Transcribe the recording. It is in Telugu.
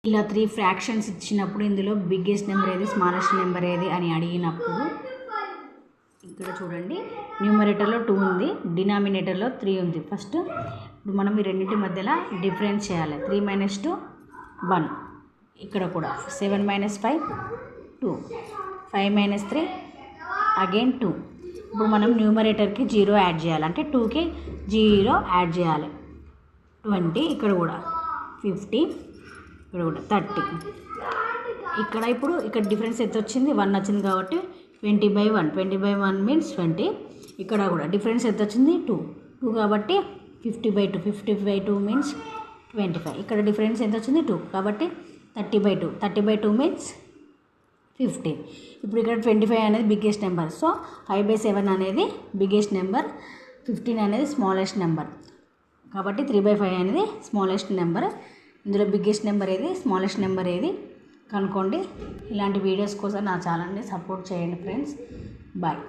ఇలా 3 ఫ్రాక్షన్స్ ఇచ్చినప్పుడు ఇందులో బిగ్గెస్ట్ నెంబర్ ఏది, స్మాలెస్ట్ నెంబర్ ఏది అని అడిగినప్పుడు ఇక్కడ చూడండి, న్యూమరేటర్లో 2 ఉంది, డినామినేటర్లో 3 ఉంది. ఫస్ట్ ఇప్పుడు మనం ఈ రెండింటి మధ్యలో డిఫరెన్స్ చేయాలి. 3 - 2 1. ఇక్కడ కూడా 7 - 5 2, 5 - 3 అగైన్ 2. ఇప్పుడు మనం న్యూమరేటర్కి 0 యాడ్ చేయాలి, అంటే 2కి 0 యాడ్ చేయాలి. 20, ఇక్కడ కూడా 50, ఇక్కడ కూడా 30. ఇక్కడ డిఫరెన్స్ ఎంత వచ్చింది, 1 వచ్చింది కాబట్టి 20/1. 20/1 మీన్స్ 20. ఇక్కడ కూడా డిఫరెన్స్ ఎంత వచ్చింది, 2 కాబట్టి 50/2. 50/2 మీన్స్ 25. ఇక్కడ డిఫరెన్స్ ఎంత వచ్చింది, 2 కాబట్టి 30/2. 30/2 మీన్స్ 50. ఇప్పుడు ఇక్కడ 25 అనేది బిగ్గెస్ట్ నెంబర్, సో 5/7 అనేది బిగ్గెస్ట్ నెంబర్, 15 అనేది స్మాలెస్ట్ నెంబర్. కాబట్టి 3/5 అనేది స్మాలెస్ట్ నెంబర్. ఇందులో బిగ్గెస్ట్ నెంబర్ ఏది, స్మాలెస్ట్ నెంబర్ ఏది కనుక్కోండి. ఇలాంటి వీడియోస్ కోసం నా ఛానల్ని సపోర్ట్ చేయండి ఫ్రెండ్స్. బాయ్.